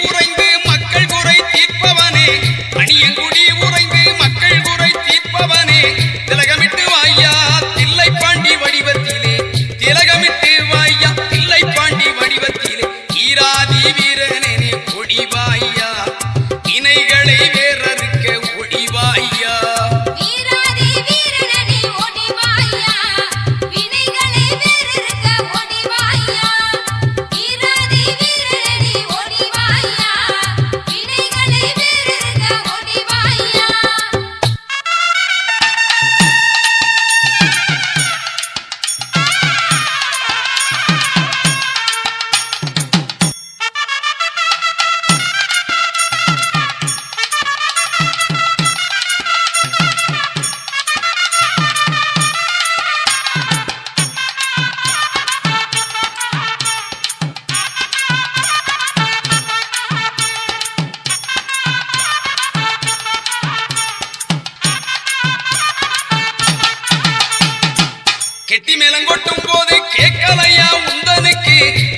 உறைந்து மக்கள் குறை தீர்ப்பவனே, மணியங்குடி உறைந்து மக்கள் குறை தீர்ப்பவனே, திலகமிட்டு வாயா தில்லை பாண்டி வடிவத்திலே, திலகமிட்டு வாயா தில்லை பாண்டி வடிவத்திலே, ஈராதி வீரனே ஒடிவாயா, இணைகளை வேறறுக்க ஒடிவாயா. கெட்டி மேலங்கொட்டும் போது கேட்கலையா உந்தனுக்கு,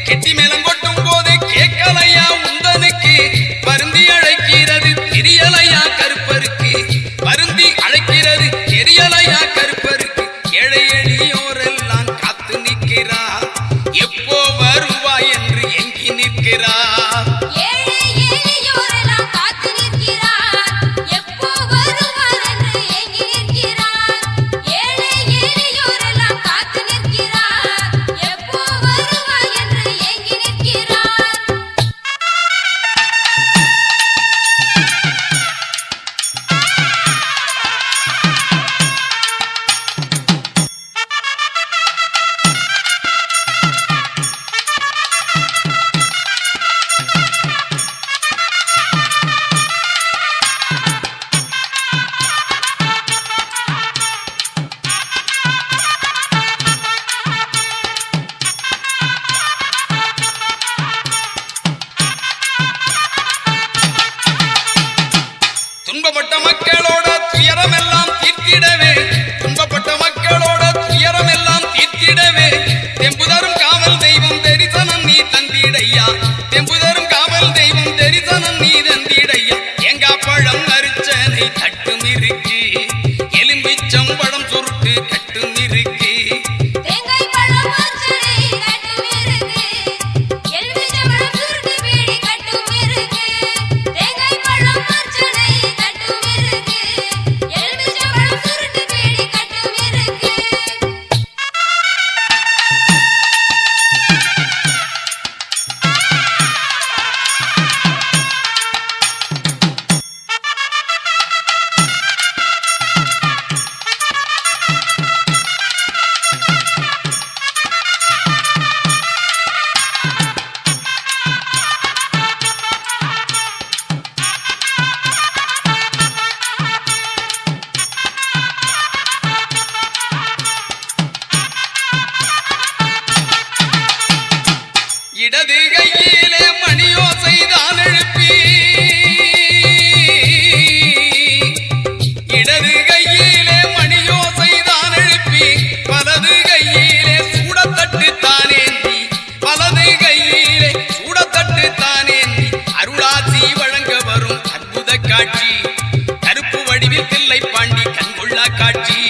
கெட்டி மேலங்கொட்டும் போது கேட்கலையா உந்தனுக்கு, பருந்தி அழைக்கிறது தெரியலையா கருப்பருக்கு, பருந்தி அழைக்கிறது தெரியலையா கருப்பருக்கு, ஏழை எளியோரெல்லாம் காத்து நிற்கிறா, எப்போ வருவா என்று எங்கி நிற்கிறா. துன்பப்பட்ட மக்களோட துயரமெல்லாம் தீர்த்திடவே, துன்பப்பட்ட மக்களோட துயரமெல்லாம் தீர்த்திடவே, தெம்புதரும் காவல் தெய்வம் தரிசனம் நீ தந்திடையா, தெம்புதரும் காவல் தெய்வம் தரிசனம் நீ தந்திடையா. தேங்காய் பழம் அரிச்சனை தட்டும் இருக்கு, எலும்பிச்சம் பழம் சுருட்டு கட்டும் இருக்கு, இடது கையிலே மணியோசை தான் எழுப்பி, இடது கையிலே மணியோசை தான் எழுப்பி, வலது கையிலே சூடத்தட்டு தானேந்தி, வலது கையிலே சூடத்தட்டு தானேந்தி, அருளாசி வழங்க வரும் அற்புத காட்சி, கருப்பு வடிவில் தில்லை பாண்டி கண்கொள்ளா காட்சி.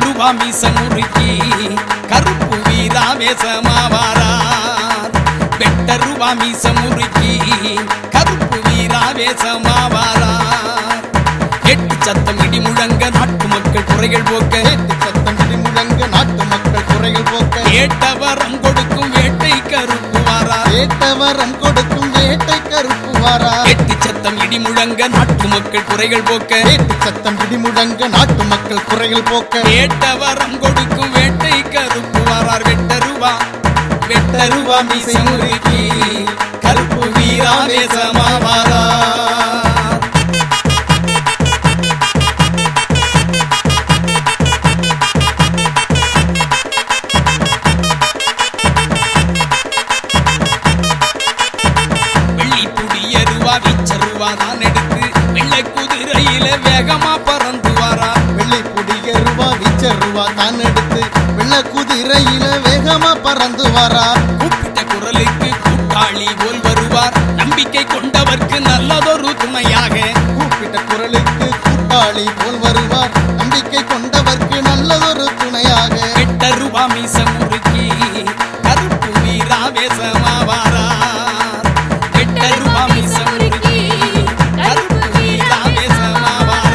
ரூபா மீச முறுக்கி கருப்பு வீரா வேசமாவாரார், வெட்ட ரூபா மீச முறுக்கி கருப்பு வீரா வேசமாவாரார். எட்டு சத்தம் இடி முழங்க நாட்டு மக்கள் குறைகள் போக்க, எட்டு சத்தம் இடி முழங்க நாட்டு மக்கள் குறைகள் போக்க, ஏட்டவரம் கொடுக்கும் வேட்டை கருப்பு வாரா, ஏட்டவரம் கொடுக்கும் வேட்டை கருப்பு வாரா. எட்டு சத்தம் இடி முழங்க நாட்டு மக்கள் குறைகள் போக்க, எட்டு சத்தம் இடி முழங்க நாட்டு மக்கள் குறைகள் போக்க, ஏட்டவரம் கொடுக்கும் வேட்டை கருப்பு வாரார். வெட்டருவா மீசை முறுக்கி கருப்பு வீரா வேசமாவாரார். குதிரையில வேகமா பறந்து வாரா. வெள்ளை பொடியருவா வீச்சருவா தான் எடுத்து வெள்ள குதிரையில வேகமா பறந்து வாரா. கூப்பிட்ட குரலுக்கு கூட்டாளி போல் வருவார், நம்பிக்கை கொண்டவர்க்கு நல்லதொரு துணையாக. கூப்பிட்ட குரலுக்கு கூட்டாளி போல் வருவார், நம்பிக்கை கொண்டவர்க்கு நல்லதொரு துணையாக. எட்டருவா மீச முறுக்கி கருப்பு வீராவேசமா வாரார். எட்டருவா மீச முறுக்கி கருப்பு வீராவேசமா வாரார்.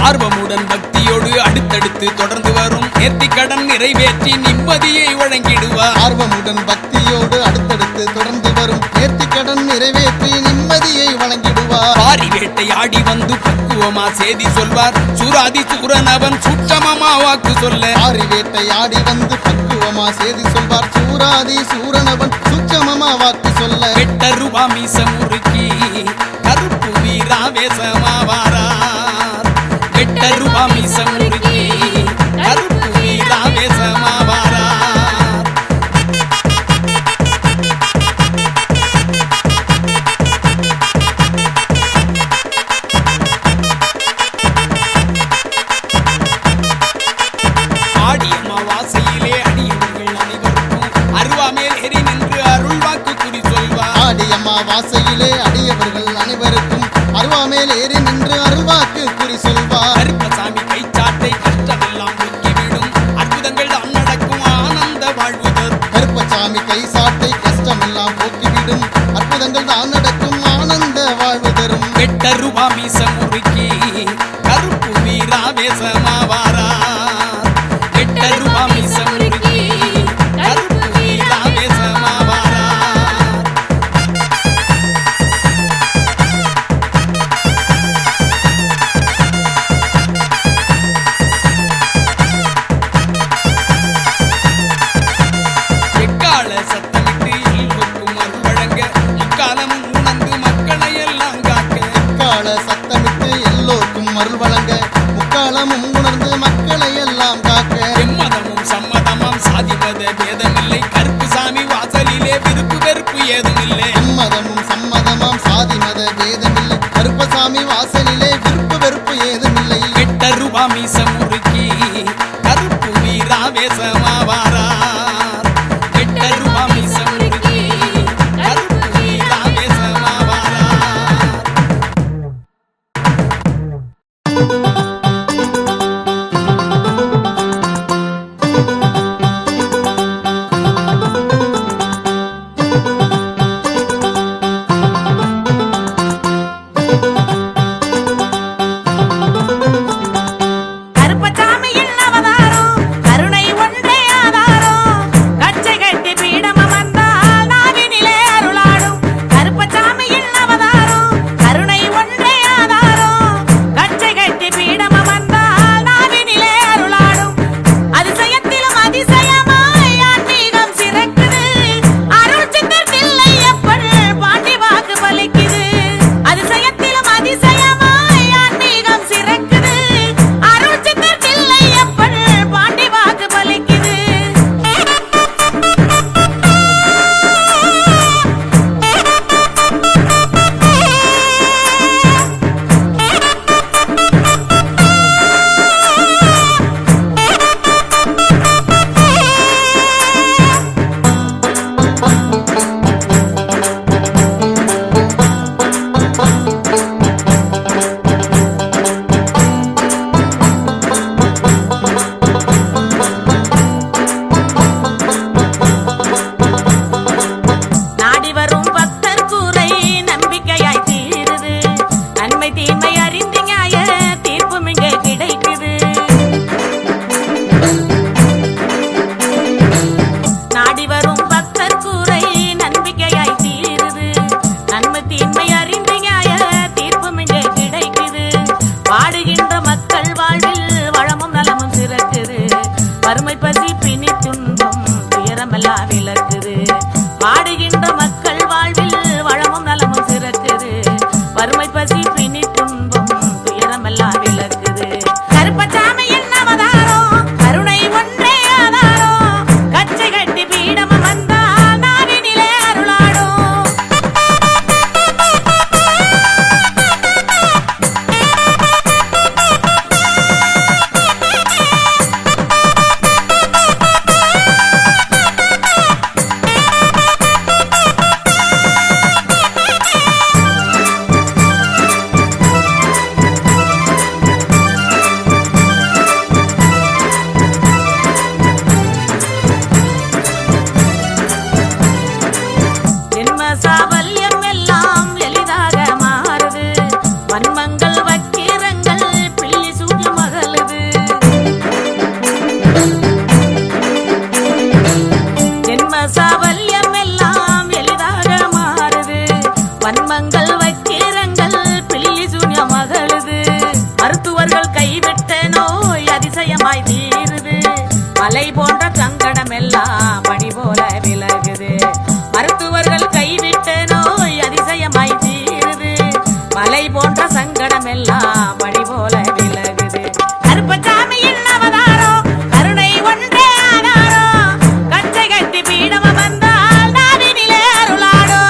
ஆர்வமுடன் பக்தியோடு அடுத்தடுத்து தொடர்ந்து வரும் நேர்த்திக்கடன் நிறைவேற்றி நிம்மதியை வழங்கிடுவார். ஆர்வமுடன் பக்தியோடு அடுத்தடுத்து தொடர்ந்து வரும் நேர்த்திக்கடன் நிறைவேற்றி நிம்மதியை வழங்கிடுவார். பாரி வேட்டையாடி வந்து பக்குவமா செய்தி சொல்வார், சூராதி சூரன் அவன் சூட்சமமா வாக்கு சொல்ல. ஆரி வேட்டையாடி வந்து பக்குவமா செய்தி சொல்வார், சூராதி சூரனவன் சூட்சமமா வாக்கு சொல்ல. எட்டருவா மீச முறுக்கி கருப்பு வீராவேசமா வாரார். எட்டருவா மீச முறுக்கி கருப்பு வீராவேசமா வாரார். ஆடி அமாவாசையிலே அடியவர்கள் அனைவருக்கும் அருவாமேல் ஏறி நின்று அருள் வாக்கு குறி சொல்வார். ஆடி அமாவாசையிலே அடியவர்கள் அனைவருக்கும் அருவாமேல் ஏறி நின்று அருள்வாக்கு குறி சொல்வார். கருப்பசாமி கைச்சாட்டை கஷ்டமெல்லாம் நீக்கிவிடும், அற்புதங்கள் தான் நடக்கும் ஆனந்த வாழ்வு தரும். கருப்பசாமி கை சாட்டை கஷ்டமெல்லாம் போக்கிவிடும், அற்புதங்கள் தான் நடக்கும் ஆனந்த வாழ்வு தரும். எட்டருவா மீச முறுக்கி கருப்பு வீராவேசமா வாரார். எட்டருவா மீச முறுக்கி கருப்பு வீராவேசமா வாரார். எக்கால சத்தமிட்டு எல்லோருக்கும் அருள் வழங்க, முக்காலமும் உணர்ந்து மக்களை எல்லாம் காக்க. கால சத்தமிட்டு எல்லோருக்கும் அருள் வழங்க, முக்காலமும் உணர்ந்து மக்களை எல்லாம் காக்க. எம்மதமும் சம்மதமாம் சாதிமத பேதமில்லை, கருப்புசாமி வாசலிலே விருப்பு வெறுப்பு ஏதுமில்லை. எம்மதமும் சம்மதமாம் சாதி மத பேதமில்லை, கருப்பசாமி வாசலிலே விருப்பு வெறுப்பு ஏதுமில்லை. எட்டருவா மீச முறுக்கி கருப்பு வீராவேசமா வாரார். எட்டருவா மீச முறுக்கி கருப்பு வீராவேசமா வாரார். கருப்பசாமியின் அவதாரம் கருணை ஒன்றே ஆதாரம். மலை போன்ற சங்கடம் எல்லாம் பனி போல விலகுது. மருத்துவர்கள் கைவிட்ட நோய் அதிசயமாய் தீருது. மலை போன்ற சங்கடம் எல்லாம் பனி போல விலகுது. கருப்பசாமியின் அவதாரம் கருணை ஒன்றே ஆதாரம். கச்சை கட்டி பீடம் வந்தால் நாவினிலே அருளாடும்.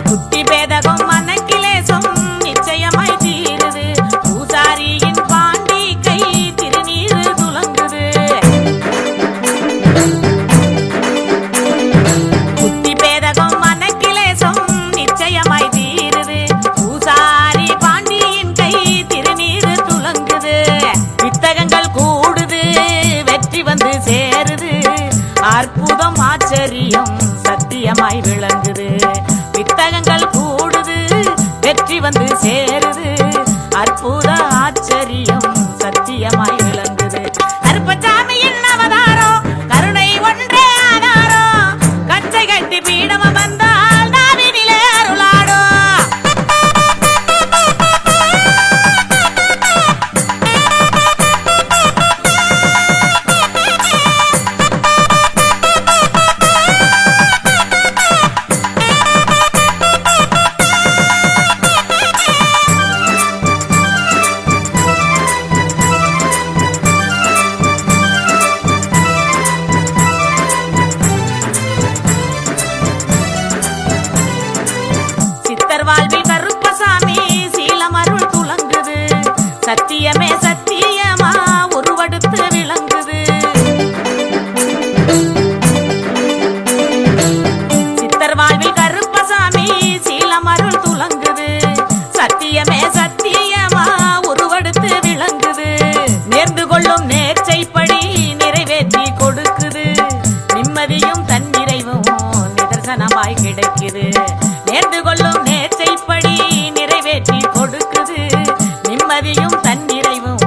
புத்தி பேதகம் மனக்கிலேசம் நிச்சயமாய் தீருது. பூசாரியின் பாண்டி கை திருநீரு துலங்குது. புத்தி பேதகம் மனக்கிலேசம் நிச்சயமாய் தீருது. பூசாரி பாண்டியின் கை திருநீரு துலங்குது. வித்தகங்கள் கூடுது, வெற்றி வந்து சேருது. அற்புதம் ஆச்சரியம் சத்தியமாய் விளங்குது. வித்தகங்கள் கூடுது, வெற்றி வந்து சேருது. அற்புத ஆச்சரியம் சத்தியமாய் விளங்குது. கருப்பசாமியின் அவதாரம் கருணை ஒன்றே ஆதாரம். கச்சை கட்டி பீடம் வந்தால் நாவினிலே அருளாடும். சித்தர் வாழ்வில் கருப்பசாமி சீலமருள் துலங்குது. சத்தியமே சத்தியமா உருவெடுத்து விளங்குது. சித்தர் வாழ்வில் கருப்பசாமி சீலமருள் துலங்குது. சத்தியமே சத்தியமா உருவெடுத்து விளங்குது. நேர்ந்து கொள்ளும் நேர்ச்சைப்படி நிறைவேற்றி கொடுக்குது. நிம்மதியும் தன்னிறைவும் நிதர்சனமாய் கிடைக்குது. நேர்ந்து கொள்ளும் நேர்ச்சைப்படி நிறைவேற்றி கொடுக்குது. நிம்மதியும் தன்னிறைவும்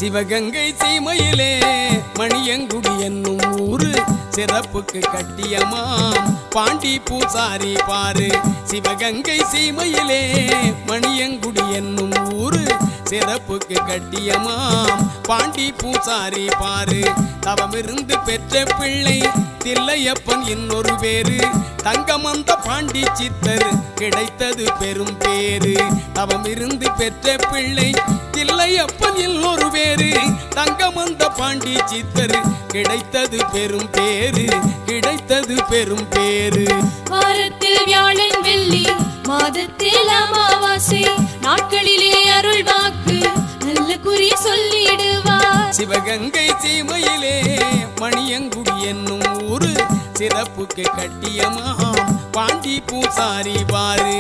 சிவகங்கை சீமையிலே மணியங்குடி என்னும் ஊரு சிறப்புக்கு கட்டியமாம் பாண்டி பூசாரி பாரு. சிவகங்கை சீமையிலே மணியங்குடி என்னும் ஊரு சிறப்புக்கு கட்டியமாம் பாண்டி பூசாரி பாரு. தவமிருந்து பெற்ற பிள்ளை தில்லையப்பன் இன்னொரு பேரு. தங்கமந்த பாண்டி சித்தர் கிடைத்தது பெரும் பேரு. தவமிருந்து பெற்ற பிள்ளை தில்லையப்பன் இன்னொரு பேரு. தங்கமந்த பாண்டி சித்தர் கிடைத்தது பெரும் பேரு. கிடைத்தது பெரும் பேரு. வாரத்தில் வியாழன் வெள்ளி மாதத்தில் அமாவாசை நாட்களிலே அருள் வாக்கு நல்ல குறி சொல்லிடுவார். சிவகங்கை சீமையிலே மணியங்குடி என்னும் ஊரு சிறப்புக்கு கட்டியமாம் பாண்டி பூசாரி பாரு.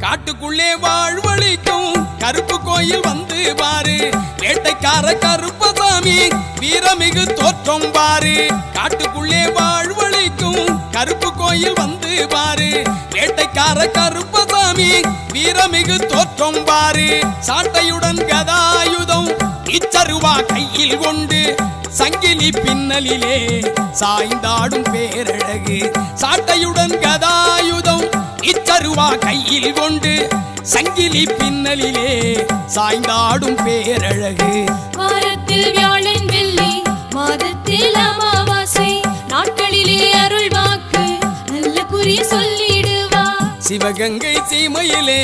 காட்டுக்குள்ளே வாழ்வழிக்கும் கருப்பு கோயில் வந்து பாரு. வேட்டைக்கார கருப்பசாமி வீரமிகு தோற்றம் பாரு. காட்டுக்குள்ளே வாழ்வழிக்கும் கருப்பு கோயில் வந்து பாரு. வேட்டைக்கார கருப்பசாமி வீரமிகு தோற்றம் பாரு. சாட்டையுடன் கதாயுதம் இச்சருவா கையில் கொண்டு சங்கிலி பின்னலிலே சாய்ந்தாடும் பேரழகு. சாட்டையுடன் கதாயுதம் இச்சருவா கையில் கொண்டு சங்கிலி பின்னலிலே சாய்ந்தாடும் பேரழகு. வாரத்தில் வியாழன் வெள்ளி மாதத்தில் அமாவாசை நாட்களிலே அருள் வாக்கு நல்ல குறி சொல்லிடுவார். சிவகங்கை சீமையிலே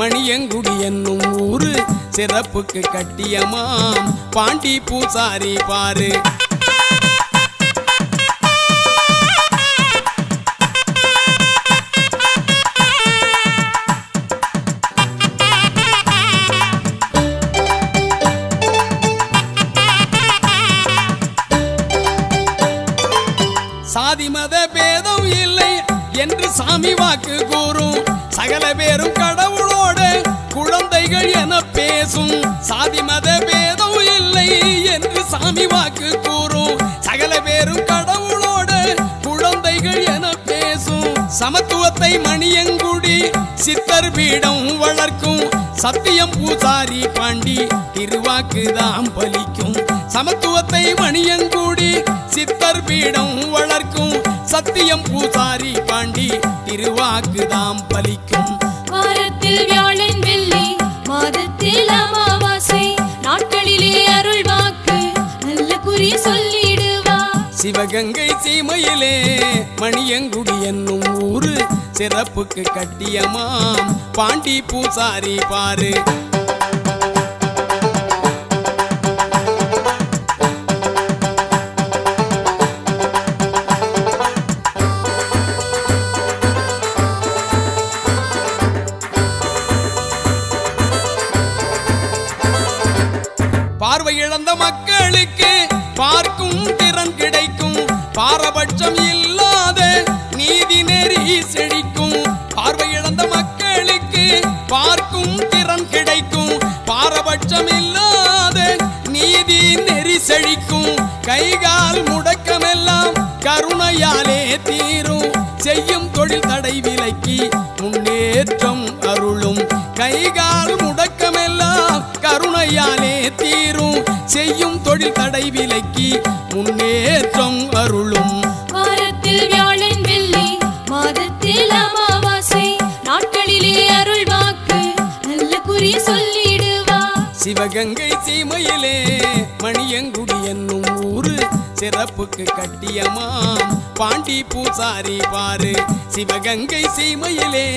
மணியங்குடி என்னும் ஊரு சிறப்புக்கு கட்டியமாம் பாண்டி பூசாரி பாரு. சாதி மத பேதம் இல்லை என்று சாமி வாக்கு கூறும். சகல பேரும் கடவுளோட குழந்தைகள் என பேசும். சாதி மத பேதம் இல்லை என்று சாமி வாக்கு கூறும். சகல பேரும் கடவுளோட குழந்தைகள் என பேசும். சமத்துவத்தை மணியங்குடி சித்தர் பீடம் வளர்க்கும். சத்தியம் பூசாரி பாண்டி திருவாக்குதாம் பலிக்கும். சமத்துவத்தை மணியங்குடி சித்தர் பீடம் வளர்க்கும். சத்தியம் பூசாரி பாண்டி திருவாக்குதாம் பலிக்கும். வாரத்தில் வியாழன் வெள்ளி மாதத்தில் அமாவாசை நாட்களிலே அருள் வாக்கு நல்ல குறி சொல்லிடுவார். சிவகங்கை சீமையிலே மணியங்குடி என்னும் ஊரு சிறப்புக்கு கட்டியமாம் பாண்டி பூசாரி பாரு. பார்வை இழந்த மக்களுக்கு பார்க்கும் திறன் கிடைக்கும். பாரபட்சம் இல்லாத நீதி நெறி செழிக்கும். பார்வை இழந்த மக்களுக்கு பார்க்கும் திறன் கிடைக்கும். பாரபட்சம் இல்லாத நீதி நெறி செழிக்கும். கைகால் முடக்கமெல்லாம் கருணையாலே தீரும். செய்யும் தொழில் தடை விலக்கி முன்னேற்றம் அருளும். கைகால் முடக்கமெல்லாம் கருணையாலே தீரும். செய்யும் தொழில் தடை விலக்கி முன்னேற்றம் அருளும். வாரத்தில் வியாழன் வெள்ளி மாதத்தில் அமாவாசை நாட்களிலே அருள் வாக்கு நல்ல குறி சொல்லிடுவார். சிவகங்கை சீமையிலே மணியங்குடி என்னும் ஊரு சிறப்புக்கு கட்டியமாம் பாண்டி பூசாரி பாரு. சிவகங்கை சீமையிலே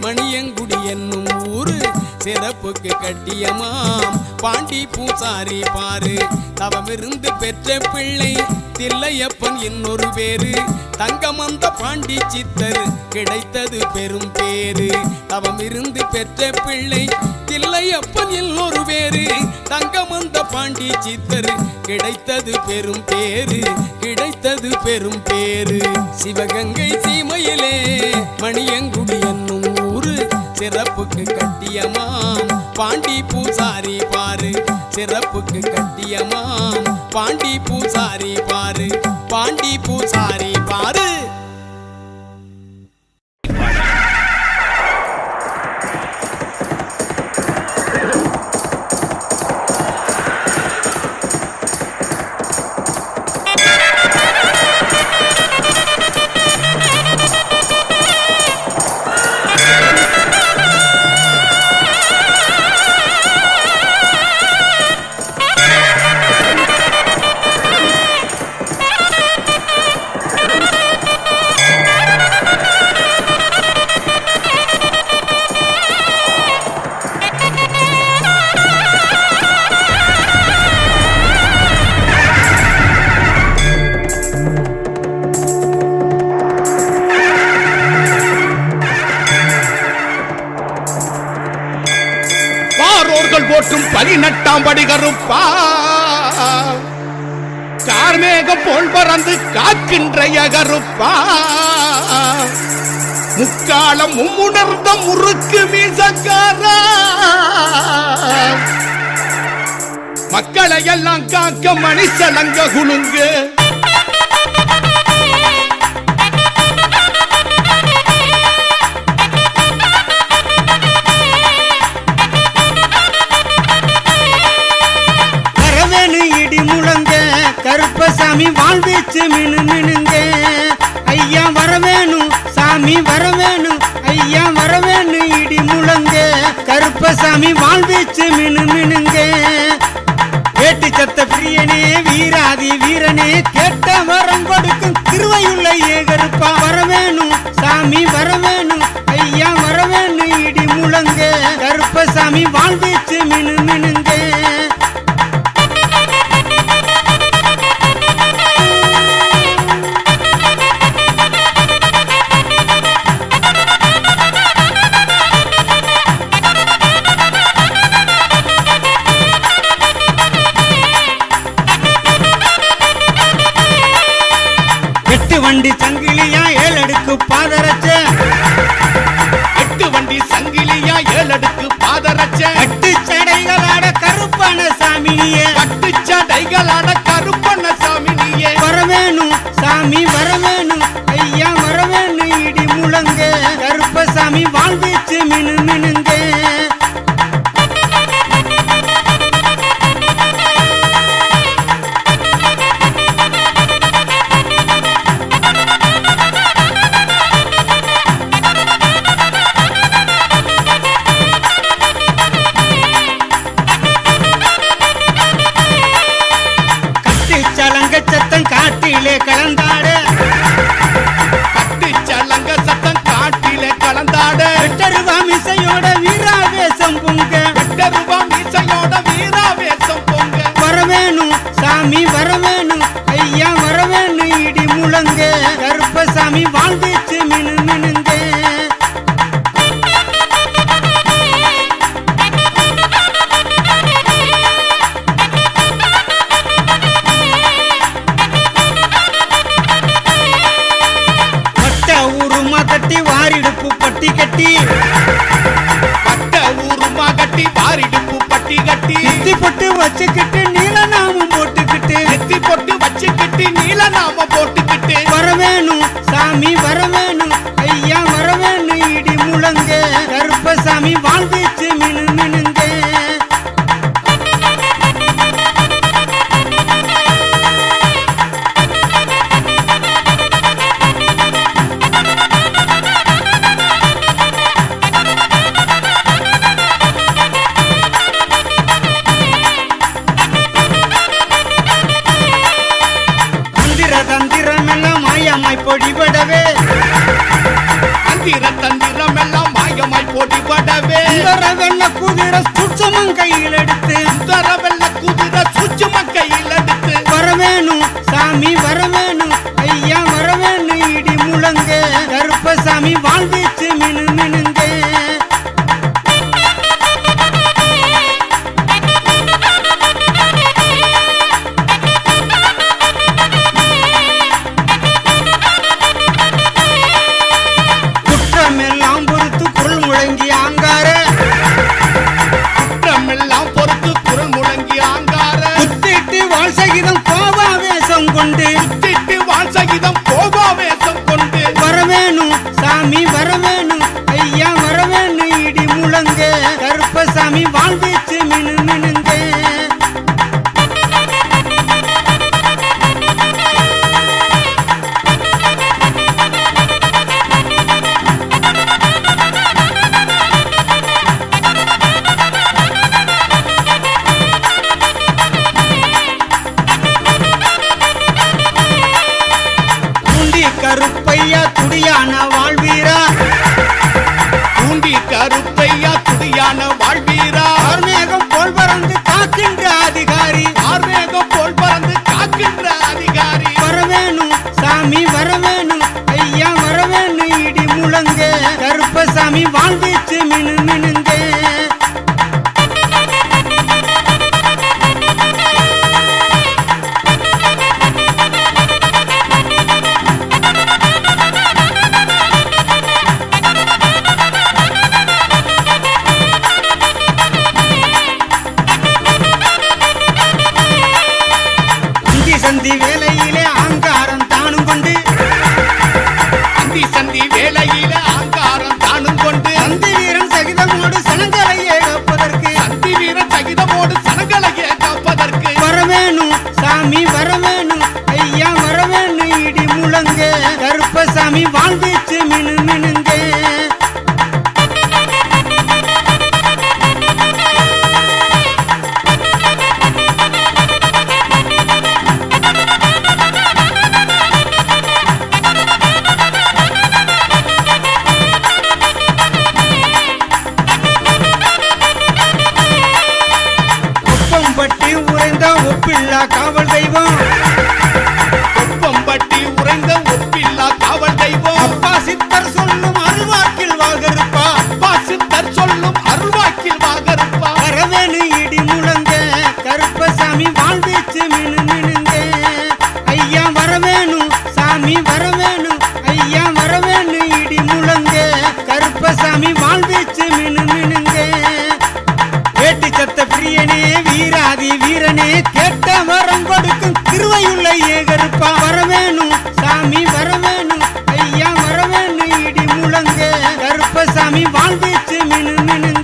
மணியங்குடி என்னும் ஊரு சிறப்புக்கு கட்டியமாம் பாண்டி பூசாரி பாரு. தவமிருந்து பெற்ற பிள்ளை தில்லையப்பன் இன்னொரு பேரு. தங்கமந்த பாண்டி சித்தர் கிடைத்தது பெரும் பேரு. தவமிருந்து பெற்ற பிள்ளை தில்லையப்பன் இன்னொரு பேரு. தங்கமந்த பாண்டி சித்தர் கிடைத்தது பெரும் பேரு. கிடைத்தது பெரும் பேரு. சிவகங்கை சீமையிலே மணியங்குடி என்னும் ஊரு சிறப்புக்கு கட்டியமாம் பாண்டி பூசாரி பாரு சிறப்புக்கு கட்டியமாம் பாண்டி பூசாரி பாரு பாண்டி பூசாரி பாரு. போற்றும் 18ஆம் படி கருப்பா கார்மேகம் போல் பறந்து காக்கின்றைய கருப்பா முக்காலம் மும்முணர்ந்த முறுக்கு மீசக்காரா மக்களை எல்லாம் காக்க மணிசலங்க குலுங்கு கருப்பசாமி வாழ்வீச்சு மினு மினுங்க ஐயா வரவேணும் சாமி வரவேணும் ஐயா வரவேணும் இடி முழங்க கருப்பசாமி வாழ்வீச்சு மினு மினுங்க வேட்டு சத்த பிரியனே வீராதி வீரனே கேட்ட வரம் கொடுக்கும் திருவையுள்ள ஏகருப்பா வரவேணும் சாமி வரவேணும் ஐயா வரவேணும் இடி முழங்க கருப்பசாமி வாழ்வீச்சு மினு மினுங்க வண்டி சங்கிலியா ஏழடுக்கு பாதரச்ச 8 வண்டி சங்கிலியா 7 அடுக்கு பாதரச்ச 8 சடைகளாட கருப்பன சாமினியே 8 சடைகளாட கருப்பன சாமினியே வரவேணும் சாமி வரவேணும் ஐயா வரவேணும் இடி முழங்க கருப்பசாமி வாழ்வீச்சு மினு மினுங்க சத்தம் காட்டிலே கலந்தாட 8 சலங்க சத்தம் காட்டிலே கலந்தாட 8 ரூபா மிசையோட வீராவேசம் பொங்க 8 ரூபா மீசையோட வீராவேசம் பொங்க வரவேணும் சாமி வரவேணும் ஐயா வரவேணும் இடி முழங்க கருப்பசாமி வாழ்வீச்சு மினு மினுங்க கட்டி வாரிடுப்பு பட்டி கட்டி பட்ட ஊருமா கட்டி வாரிடுப்பு பட்டி கட்டி நெத்தி பொட்டு வச்சுக்கிட்டு நீலநாமம் போட்டுக்கிட்டு நெத்தி பொட்டு வச்சுக்கிட்டு நீலநாமம் போட்டுக்கிட்டு வரவேணும் சாமி வரவேணும் ஐயா வரவேணும் இடி முழங்க கருப்பசாமி வாழ்வீச்சு மினு மினுங்க தந்திரமெல்லாம் மாயமாய் பொடிபடவே தந்திரம் எல்லாம் மாயமாய் பொடிபடவே வெள்ள குதிரை சுட்சமம் கையில் எடுத்து வெள்ள குதிரை சுட்சமம் கையில் எடுத்து வரவேணும் சாமி வரவேணும் ஐயா வரவேணும் இடி முழங்க கருப்பசாமி வாழ்வீச்சு மினு மினுங்க அதிகாரி ஆர்வேகம் போல் பறந்து காக்கின்ற அதிகாரி வரவேணும் சாமி வரவேணும் ஐயா வரவேணும் இடி முழங்க கருப்பசாமி வாழ்வீச்சு மினு மினுங்க சந்தி வேலையிலே ஆங்காரம் தானும் கொண்டு சந்தி வேளையில ஆங்காரம் தானும் கொண்டு சந்தி வீரன் சகிதமோடு சனங்களையே காப்பதற்கு சந்தி வீரன் சகிதமோடு சனங்களையே காப்பதற்கு வரவேணும் சாமி வரவேணும் ஐயா வரவேணும் இடி முழங்க கருப்பசாமி வாழ்வீச்சு மினு மினுங்க ஒப்பம்பட்டி உறைந்த ஒப்பில்லா காவல் தெய்வம் ஒப்பம்பட்டி உறைந்த ஒப்பில்லா காவல் தெய்வம் அப்பா சித்தர் சொல்லும் அருள்வாக்கில் வாகருப்பா அப்பா சித்தர் சொல்லும் அருள்வாக்கில் வாகருப்பா வரவேணு இடி முழங்க கருப்பசாமி வாழ்வீச்சு மினு மினுங்க ஐயா வரவேணும் சாமி வரவேணும் ஐயா வரவேணு இடி முழங்க கருப்பசாமி வாழ்வீச்சு மினு மினுங்க வேட்டி சத்த பிரியனே வீராதி வீரனே கேட்ட வரம் கொடுக்கும் திருவையுள்ள ஏகருப்பா வரவேணும் சாமி வரவேணும் ஐயா வரவேணும் இடி முழங்க கருப்பசாமி வாழ்வீச்சு மினு மினுங்க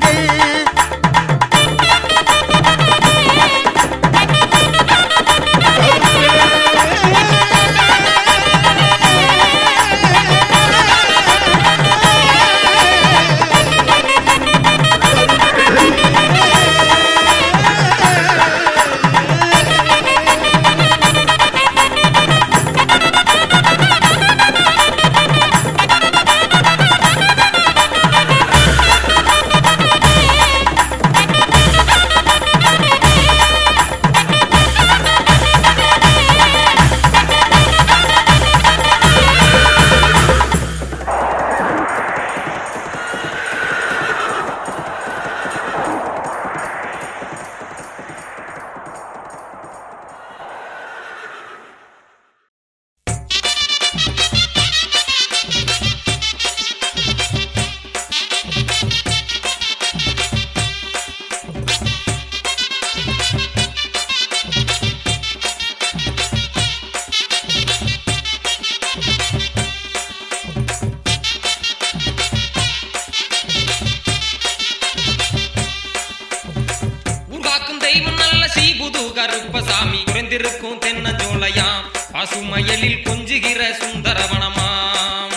கருப்பசாமி குறைந்திருக்கும் தென்னஞ்சோலையாம் பசுமயலில் கொஞ்சுகிற சுந்தரவனமாம்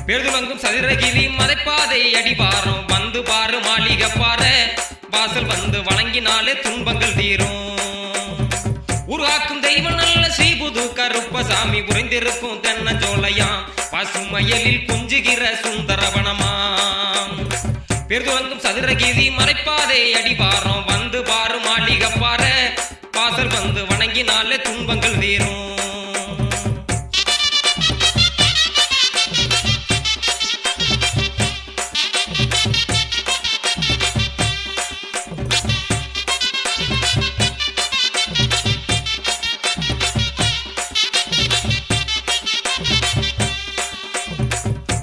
பெருதுலங்கும் சதுரகிரி மதைப்பாதை அடிவாரம் வந்து பாரு மாளிகை பாரு வாசல் வந்து வணங்கினாலே துன்பங்கள் தீரும் உருவாக்கும் தெய்வம் நல்ல ஸ்ரீபுது கருப்பசாமி குறைந்திருக்கும் தென்னஞ்சோலையாம் பசுமயலில் கொஞ்சுகிற சுந்தரவனமாம் பெருதுலங்கும் சதுரகிரி மறைப்பாதை அடிவாரம் வந்து பாரு மாளிகை பாரு வாசல் வந்து வணங்கினாலே துன்பங்கள் தீரும்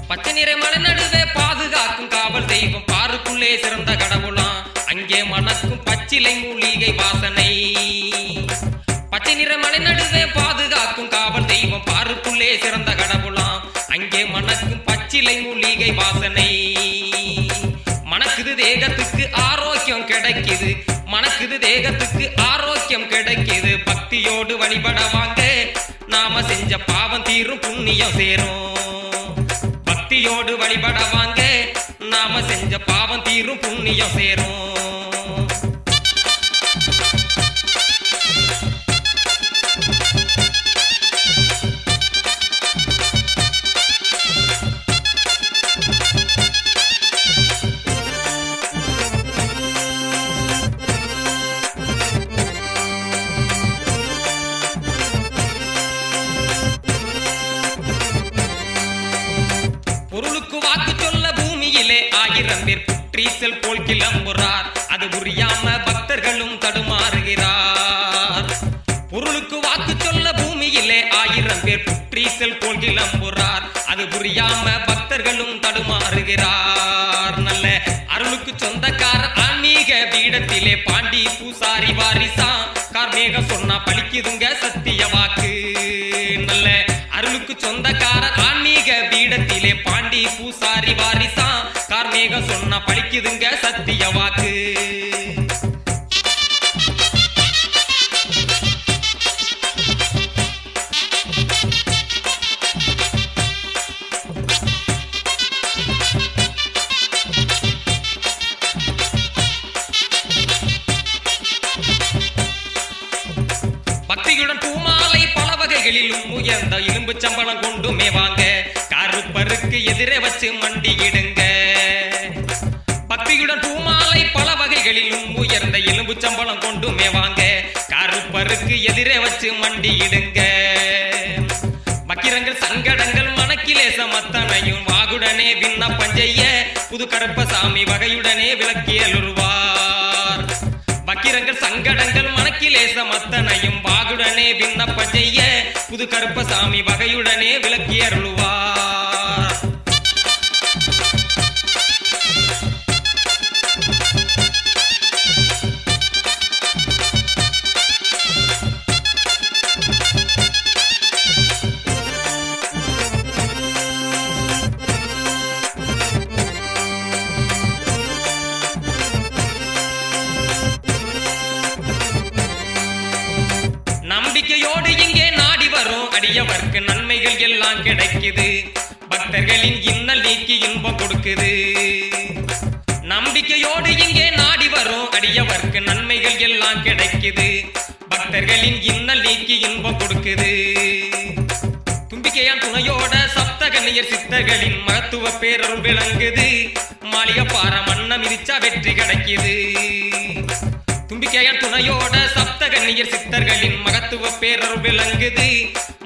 பச்சை நிற மலை நடுவே பாதுகாக்கும் காவல் தெய்வம் பாருக்குள்ளே சிறந்த கடவுளாம் அங்கே மணக்கும் பச்சிலை மூலிகை வாசனை பச்சை நிற மலை நடுவே பாதுகாக்கும் காவல் தெய்வம் பாருக்குள்ளே சிறந்த கடவுளாம் அங்கே மணக்கும் பச்சிலை மூலிகை வாசனை மணக்குது தேகத்துக்கு ஆரோக்கியம் கிடைக்குது மணக்குது தேகத்துக்கு ஆரோக்கியம் கிடைக்குது பக்தியோடு வழிபட வாங்க நாம செஞ்ச பாவம் தீரும் புண்ணியம் சேரும் பக்தியோடு வழிபட வாங்க நாம செஞ்ச பாவம் தீரும் புண்ணியம் சேரும் பூமியிலே 1000 பேர் புற்றீசல் போல் கிளம்புறார். அது புரியாம பக்தர்களும் தடுமாறுகிறார். பொருளுக்கு வாக்கு சொல்ல பூமியிலே 1000 பேர் புற்றீசல் போல் கிளம்புறார். அது புரியாம பக்தர்களும் தடுமாறுகிறார். நல்ல அருளுக்கு சொந்தக்காரர் ஆன்மீக பீடத்திலே பாண்டி பூசாரி வாரிசா கார்மேக சொன்னா பலிக்குதுங்க சத்திய வாக்கு. நல்ல அருளுக்கு சொந்தக்காரர் ஆன்மீக பீடத்திலே பாண்டி பூசாரி வாரிசா கார்மேக சொன்னா பலிக்குதுங்க சத்திய வாக்கு. பக்தியுடன் பூமாலை பல வகைகளிலும் உயர்ந்த இரும்பு சம்பளம் கொண்டு மேவாங்க. கருப்பருக்கு எதிரே வச்சு மண்டியிடுங்க. பக்தியுடன் பூமாலை பல வகைகளிலும் உயர்ந்த எலும்பு சம்பளம் கொண்டு மேவாங்க. கருப்பருக்கு எதிரே வச்சு மண்டியிடுங்க. வக்கிரங்கள் சங்கடங்கள் மனக்கிலேச மத்தனையும் வாகுடனே விண்ணப்பம் செய்ய புது கருப்பசாமி வகையுடனே விளக்கியலுருவார். வக்கிரங்கள் சங்கடங்கள் மனக்கிலேச மத்தனையும் வாகுடனே விண்ணப்பம் செய்ய புது கருப்பசாமி வகையுடனே விளக்கியருளுவார். நம்பிக்கையோடு இங்கே நாடி வரும் அடியவர்க்கு நன்மைகள் எல்லாம் கிடைக்குது. பக்தர்களின் இன்னல் நீக்கி இன்பம் கொடுக்குது. நம்பிக்கையோடு இங்கே நாடி வரும் அடியவர்க்கு நன்மைகள் எல்லாம் கிடைக்குது. பக்தர்களின் இன்னல் நீக்கி இன்பம் கொடுக்குது. தும்பிக்கையான் துணையோட சப்தகன்னியர் சித்தர்களின் மகத்துவ பேரருள் விளங்குது. மாளிகைப்பாற மன்னம் மிதிச்சா வெற்றி கிடைக்குது. தும்பிக்கையான் துணையோட சப்தகன்னியர் சித்தர்களின் மகத்துவ பேரருள் விளங்குது.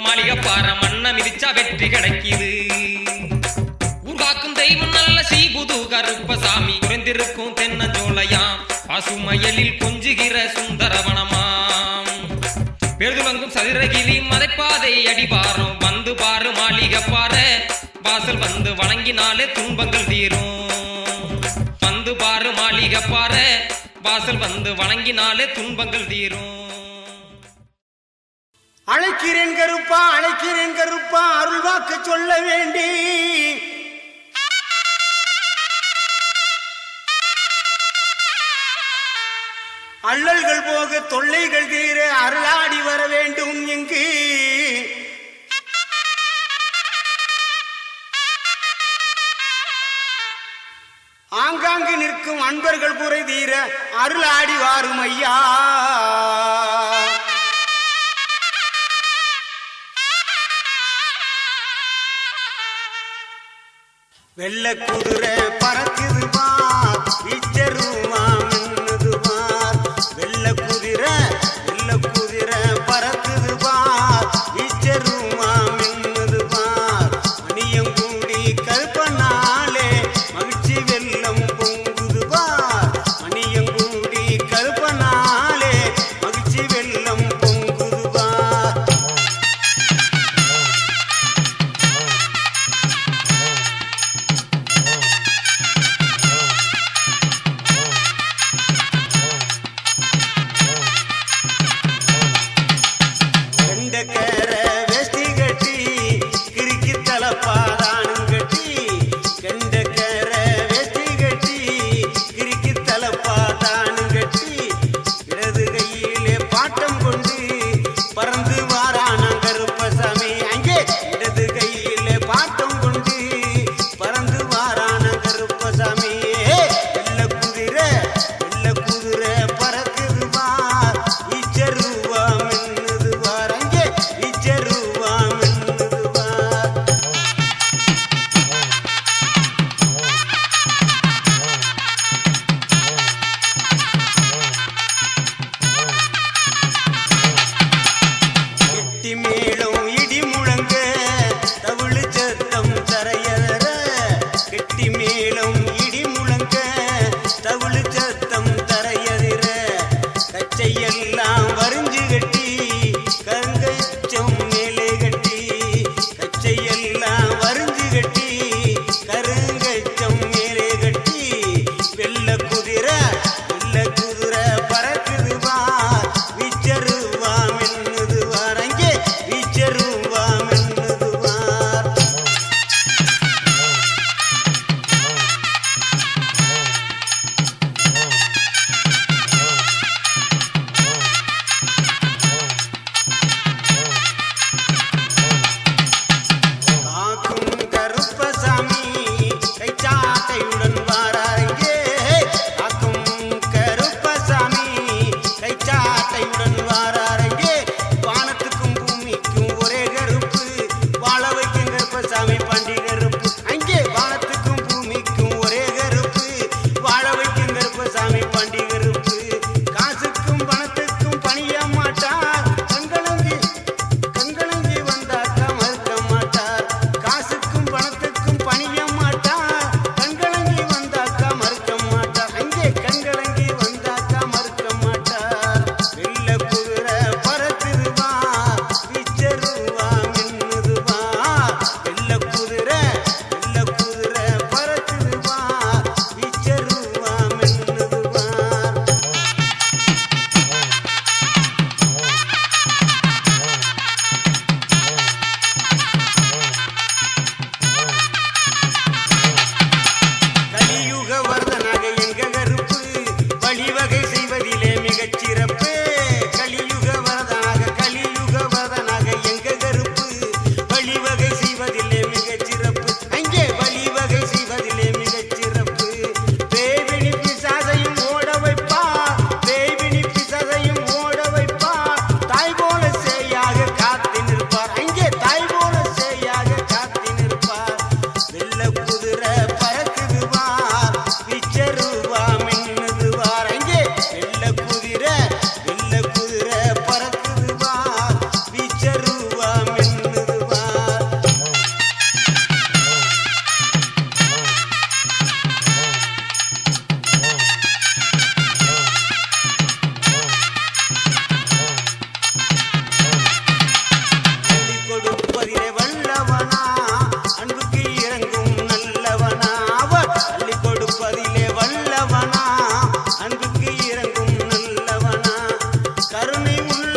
மாளிகைப்பாற மன்னம் மிதிச்சா வெற்றி கிடைக்குது. ஊர்காக்கும் தெய்வம் நல்ல ஸ்ரீபுது கருப்பசாமி குறைந்திருக்கும் தென்னஞ்சோலையாம். பசுமயலில் கொஞ்சுகிற சுந்தரவனமாம். பெருதுலங்கும் சதுரகிரி மதைப்பாதை அடிவாரம். வந்து பாரு மாளிகைப்பாற வாசல் வந்து வணங்கினாலே துன்பங்கள் தீரும். வந்து பாரு மாளிகைப்பாற வாசல் வந்து வணங்கினாலே துன்பங்கள் தீரும். அழைக்கிறேன் கருப்பா அழைக்கிறேன் கருப்பா அருள் வாக்கு சொல்ல வேண்டி. அள்ளல்கள் போக தொல்லைகள் தீர அருளாடி வர வேண்டும் இங்கு. ஆங்காங்கு நிற்கும் அன்பர்கள் குறை தீர அருளாடி வாரும் ஐயா. வெள்ள குதிரை பறக்குது பார் இச்சருமா மின்னுது பார். வெள்ள குதிரை பறக்குது பார் இச்சருமா மின்னுது பார். மணியம் கூடி கருப்பனாலே மகிழ்ச்சி வெள்ளம் பொங்குது பார். மணியம் கூடி கருப்பனாலே மகிழ்ச்சி வெள்ளம் பொங்குது பார். வாராரங்கே வானத்துக்கும் பூமிக்கும் ஒரே கருப்பு வாழ வைக்கும் கருப்பசாமி பாண்டி கருப்பு அங்கே வானத்துக்கும் பூமிக்கும் ஒரே கருப்பு வாழ வைக்கும் கருப்பசாமி பாண்டி கருப்பு காசுக்கும் பணத்துக்கும் பணிய மாட்டார் கண்களங்கி வந்தாக்கா மறுக்க மாட்டார் காசுக்கும் பணத்துக்கும் பணிய மாட்டார் கண்களங்கி வந்தாக்கா மறுக்க மாட்டார் அங்கே கண்களங்கி வந்தாக்கா மறுக்க மாட்டார் வெள்ள குதிரை பறக்குதுவா பிச்சருவா மின்னுதுவா வெள்ள குதிரை பறக்குதுவா பிச்சருவா மின்னுதுவா கலியுக வரதனாக எங்க கருப்பு வழிவகை செய்வதிலே மிகச் சிறப்பு கலியுக வரதனாக எங்க கருப்பு வழிவகை செய்வதிலே மிகச் சிறப்பு அங்கே வழிவகை செய்வதிலே மிகச் சிறப்பு பேய்பிணி பிசாசையும் ஓட வைப்பா தாய் போல சேயாக காத்து நிற்பார் அங்கே தாய் போல சேயாக காத்து நிற்பார் வெள்ள குதிரை பறக்குதுவா பிச்சருவா மின்னுதுவார் அங்கே வெள்ள குதிரை பறக்குதுவா பிச்சருவா மின்னுதுவார் அள்ளி கொடுப்பதிலே வல்லவனா அன்புக்கு இறங்கும் நல்லவனா அவர் அள்ளி கொடுப்பதிலே வல்லவனா அன்புக்கு இறங்கும் நல்லவனா கருணை உள்ள